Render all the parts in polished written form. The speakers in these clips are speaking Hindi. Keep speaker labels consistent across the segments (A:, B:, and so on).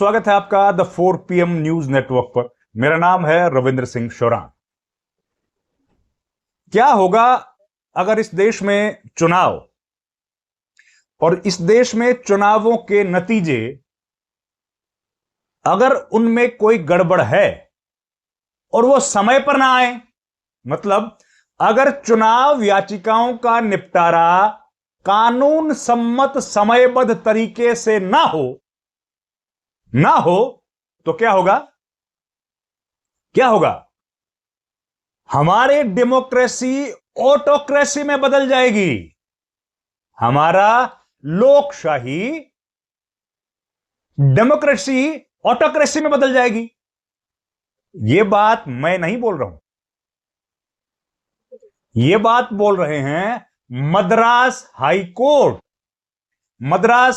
A: स्वागत है आपका द 4 PM न्यूज नेटवर्क पर। मेरा नाम है रविंद्र सिंह शोरान। क्या होगा अगर इस देश में चुनाव और इस देश में चुनावों के नतीजे अगर उनमें कोई गड़बड़ है और वो समय पर ना आए, मतलब अगर चुनाव याचिकाओं का निपटारा कानून सम्मत समयबद्ध तरीके से ना हो तो क्या होगा? हमारी डेमोक्रेसी ऑटोक्रेसी में बदल जाएगी। हमारा लोकशाही डेमोक्रेसी ऑटोक्रेसी में बदल जाएगी। यह बात मैं नहीं बोल रहा हूं, यह बात बोल रहे हैं मद्रास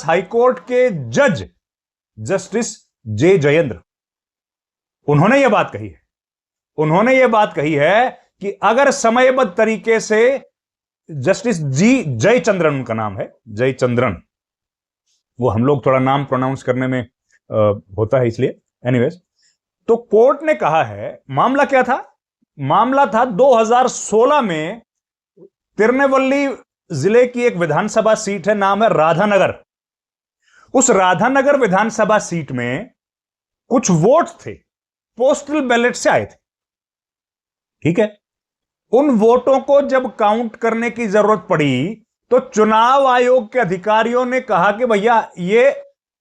A: हाईकोर्ट के जज जस्टिस जे जयेंद्र। उन्होंने यह बात कही है कि अगर समयबद्ध तरीके से जस्टिस जी जयचंद्रन, उनका नाम है जयचंद्रन, वो हम लोग थोड़ा नाम प्रोनाउंस करने में होता है इसलिए, एनीवेज, तो कोर्ट ने कहा है, मामला क्या था? मामला था 2016 में तिरनेवल्ली जिले की एक विधानसभा सीट है, नाम है राधानगर। उस राधानगर विधानसभा सीट में कुछ वोट थे, पोस्टल बैलेट से आए थे, ठीक है। उन वोटों को जब काउंट करने की जरूरत पड़ी तो चुनाव आयोग के अधिकारियों ने कहा कि भैया ये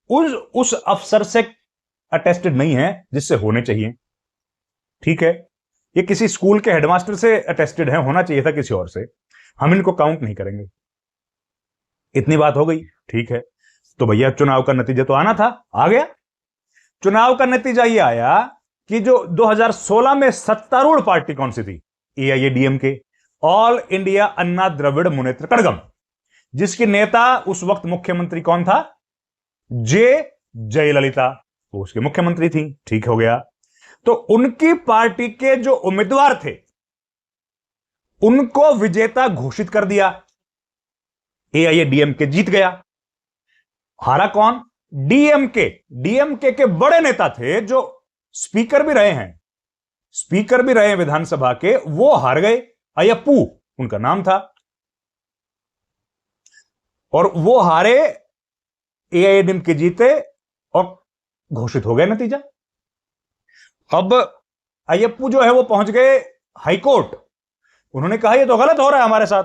A: उस अफसर से अटेस्टेड नहीं है जिससे होने चाहिए, ठीक है। ये किसी स्कूल के हेडमास्टर से अटेस्टेड है, होना चाहिए था किसी और से, हम इनको काउंट नहीं करेंगे। इतनी बात हो गई, ठीक है। तो भैया चुनाव का नतीजा तो आना था, आ गया। चुनाव का नतीजा यह आया कि जो 2016 में सत्तारूढ़ पार्टी कौन सी थी? AIADMK, ऑल इंडिया अन्ना द्रविड़ मुनेत्र कड़गम, जिसकी नेता उस वक्त मुख्यमंत्री कौन था? जयललिता, वो उसके मुख्यमंत्री थी, ठीक हो गया। तो उनकी पार्टी के जो उम्मीदवार थे उनको विजेता घोषित कर दिया। AIADMK जीत गया। हारा कौन? डीएमके के बड़े नेता थे जो स्पीकर भी रहे हैं विधानसभा के, वो हार गए। अयप्पू उनका नाम था, और वो हारे, AIADMK जीते और घोषित हो गया नतीजा। अब अयप्पू जो है वो पहुंच गए हाईकोर्ट। उन्होंने कहा ये तो गलत हो रहा है हमारे साथ,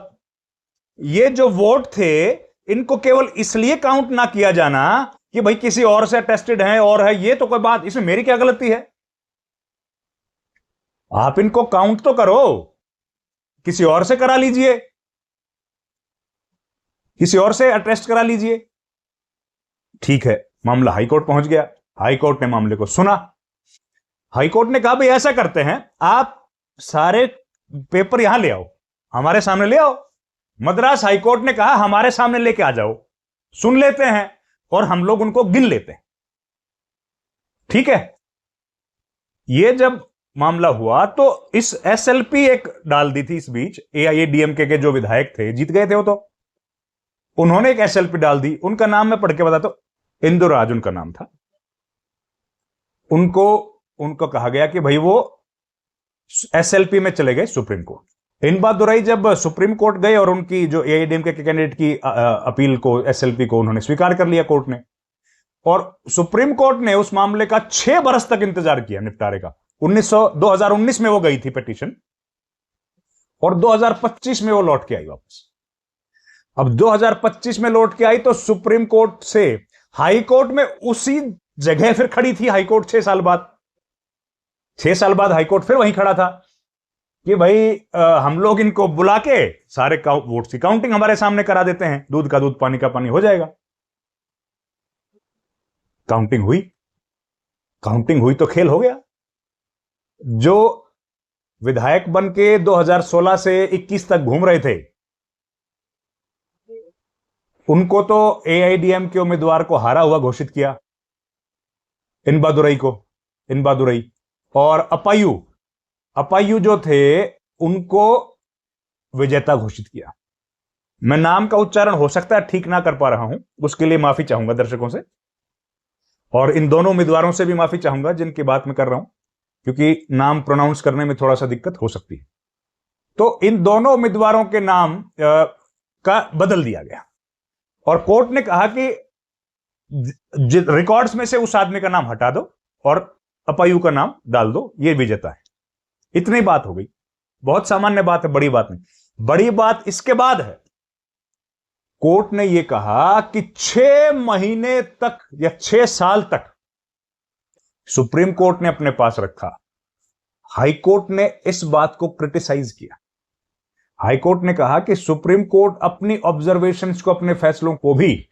A: ये जो वोट थे इनको केवल इसलिए काउंट ना किया जाना कि भाई किसी और से अटेस्टेड है और है, ये तो कोई बात, इसमें मेरी क्या गलती है? आप इनको काउंट तो करो, किसी और से करा लीजिए, किसी और से अटेस्ट करा लीजिए, ठीक है। मामला हाईकोर्ट पहुंच गया। हाईकोर्ट ने मामले को सुना। हाईकोर्ट ने कहा भाई ऐसा करते हैं, आप सारे पेपर यहां ले आओ, हमारे सामने ले आओ। मद्रास हाईकोर्ट ने कहा हमारे सामने लेके आ जाओ, सुन लेते हैं और हम लोग उनको गिन लेते हैं, ठीक है। यह जब मामला हुआ तो इस SLP एक डाल दी थी इस बीच, AIADMK के जो विधायक थे, जीत गए थे वो, तो उन्होंने एक SLP डाल दी। उनका नाम मैं पढ़ के बताता हूं, इंदुराज उनका नाम था। उनको कहा गया कि भाई वो SLP में चले गए सुप्रीम कोर्ट। इन बात दोहराई जब सुप्रीम कोर्ट गए और उनकी जो AIADMK के कैंडिडेट की अपील को, SLP को उन्होंने स्वीकार कर लिया कोर्ट ने, और सुप्रीम कोर्ट ने उस मामले का 6 बरस तक इंतजार किया निपटारे का। 2019 में वो गई थी पिटीशन, और 2025 में वो लौट के आई वापस। अब 2025 में लौट के आई तो सुप्रीम कोर्ट से हाई कोर्ट में उसी जगह फिर खड़ी थी हाईकोर्ट 6 साल बाद। 6 साल बाद हाईकोर्ट फिर वहीं खड़ा था कि भाई हम लोग इनको बुला के सारे वोट्स की काउंटिंग हमारे सामने करा देते हैं, दूध का दूध पानी का पानी हो जाएगा। काउंटिंग हुई तो खेल हो गया। जो विधायक बन के 2016 से 21 तक घूम रहे थे, उनको तो AIADMK के उम्मीदवार को हारा हुआ घोषित किया, इनबादुरई, और अपायू जो थे उनको विजेता घोषित किया। मैं नाम का उच्चारण हो सकता है ठीक ना कर पा रहा हूं, उसके लिए माफी चाहूंगा दर्शकों से। और इन दोनों उम्मीदवारों से भी माफी चाहूंगा जिनकी बात मैं कर रहा हूं, क्योंकि नाम प्रोनाउंस करने में थोड़ा सा दिक्कत हो सकती है। तो इन दोनों उम्मीदवारों के नाम का बदल दिया गया और कोर्ट ने कहा कि रिकॉर्ड्स में से उस आदमी का नाम हटा दो और अपायु का नाम डाल दो, ये विजेता है। इतनी बात हो गई, बहुत सामान्य बात है, बड़ी बात नहीं। बड़ी बात इसके बाद है, कोर्ट ने यह कहा कि 6 महीने तक या 6 साल तक सुप्रीम कोर्ट ने अपने पास रखा। हाई कोर्ट ने इस बात को क्रिटिसाइज किया। हाई कोर्ट ने कहा कि सुप्रीम कोर्ट अपनी ऑब्जर्वेशंस को, अपने फैसलों को भी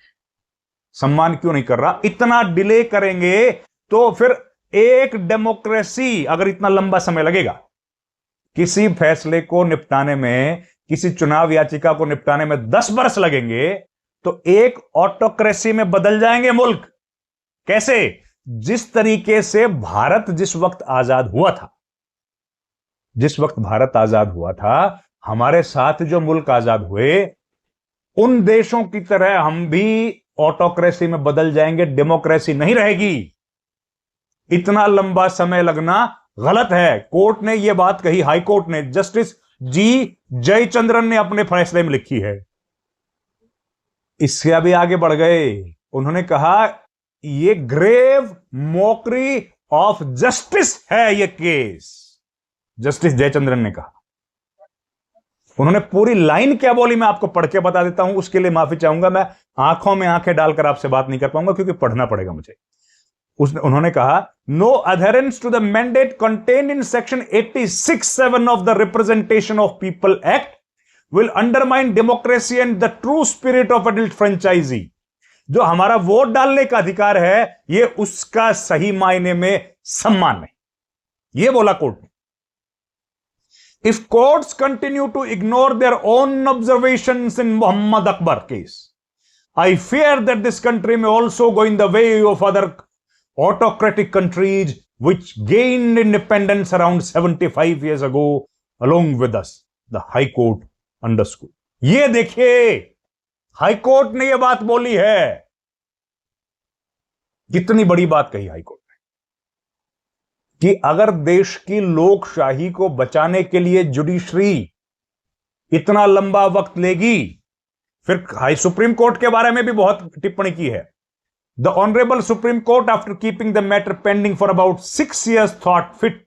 A: सम्मान क्यों नहीं कर रहा। इतना डिले करेंगे तो फिर एक डेमोक्रेसी, अगर इतना लंबा समय लगेगा किसी फैसले को निपटाने में, किसी चुनाव याचिका को निपटाने में 10 वर्ष लगेंगे, तो एक ऑटोक्रेसी में बदल जाएंगे मुल्क। कैसे? जिस तरीके से भारत जिस वक्त आजाद हुआ था, जिस वक्त भारत आजाद हुआ था, हमारे साथ जो मुल्क आजाद हुए, उन देशों की तरह हम भी ऑटोक्रेसी में बदल जाएंगे, डेमोक्रेसी नहीं रहेगी। इतना लंबा समय लगना गलत है। कोर्ट ने यह बात कही, हाई कोर्ट ने, जस्टिस जी जयचंद्रन ने अपने फैसले में लिखी है। इससे अभी आगे बढ़ गए, उन्होंने कहा यह ग्रेव मॉकरी ऑफ जस्टिस है यह केस। जस्टिस जयचंद्रन ने कहा। उन्होंने पूरी लाइन क्या बोली मैं आपको पढ़ के बता देता हूं, उसके लिए माफी चाहूंगा। मैं आंखों में आंखें डालकर आपसे बात नहीं कर पाऊंगा क्योंकि पढ़ना पड़ेगा मुझे। उन्होंने कहा, no adherence to the mandate contained in section 86(7) of the representation of people act will undermine democracy and the true spirit of adult franchise. जो हमारा वोट डालने का अधिकार है, यह उसका सही मायने में सम्मान नहीं। यह बोला कोर्ट ने। If courts continue to ignore their own observations in Muhammad Akbar case, I fear that this country may also go in the way of other autocratic countries which gained independence around 75 years ago along with us, the High Court underscored. ये देखिए, हाई कोर्ट ने यह बात बोली है। कितनी बड़ी बात कही हाई कोर्ट कि अगर देश की लोकशाही को बचाने के लिए जुडिशरी इतना लंबा वक्त लेगी, फिर हाई सुप्रीम कोर्ट के बारे में भी बहुत टिप्पणी की है। The honourable Supreme Court after keeping the matter pending for about 6 years thought fit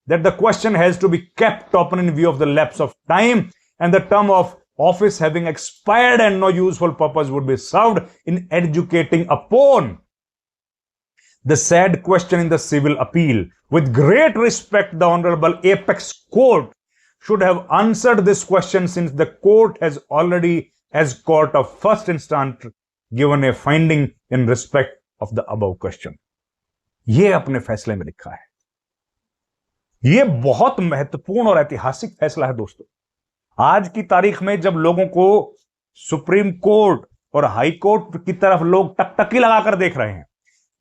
A: that the question has to be kept open in view of the lapse of time and the term of office having expired and no useful purpose would be served in educating upon the said question in the civil appeal. With great respect, the Honorable Apex Court should have answered this question since the court has already, as court of first instance, given a finding in respect of the above question. ये अपने फैसले में लिखा है। ये बहुत महत्वपूर्ण और ऐतिहासिक फैसला है दोस्तों। आज की तारीख में जब लोगों को सुप्रीम कोर्ट और हाई कोर्ट की तरफ लोग टकटकी लगाकर देख रहे हैं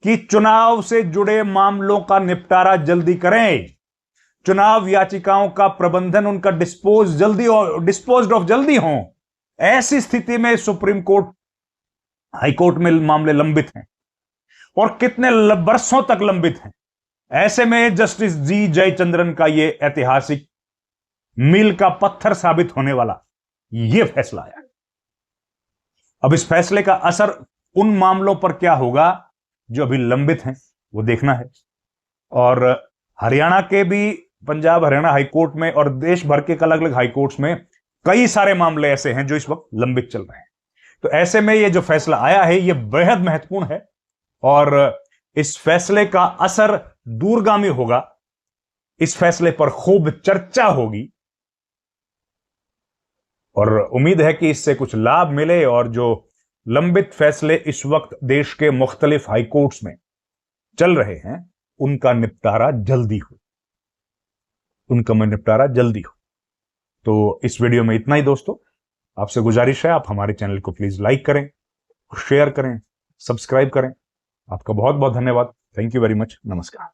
A: कि चुनाव से जुड़े मामलों का निपटारा जल्दी करें, चुनाव याचिकाओं का प्रबंधन, उनका डिस्पोज्ड ऑफ जल्दी हो, ऐसी स्थिति में सुप्रीम कोर्ट, हाई कोर्ट में मामले लंबित हैं और कितने वर्षों तक लंबित हैं। ऐसे में जस्टिस जी जयचंद्रन का यह ऐतिहासिक मील का पत्थर साबित होने वाला यह फैसला आया। अब इस फैसले का असर उन मामलों पर क्या होगा जो अभी लंबित हैं, वो देखना है। और हरियाणा के भी, पंजाब हरियाणा हाई कोर्ट में और देश भर के अलग अलग हाई कोर्ट्स में कई सारे मामले ऐसे हैं जो इस वक्त लंबित चल रहे हैं। तो ऐसे में ये जो फैसला आया है ये बेहद महत्वपूर्ण है और इस फैसले का असर दूरगामी होगा। इस फैसले पर खूब चर्चा होगी और उम्मीद है कि इससे कुछ लाभ मिले और जो लंबित फैसले इस वक्त देश के मुख्तलिफ हाई कोर्ट्स में चल रहे हैं उनका निपटारा जल्दी हो, तो इस वीडियो में इतना ही दोस्तों। आपसे गुजारिश है आप हमारे चैनल को प्लीज लाइक करें, शेयर करें, सब्सक्राइब करें। आपका बहुत बहुत धन्यवाद। Thank you very much. नमस्कार।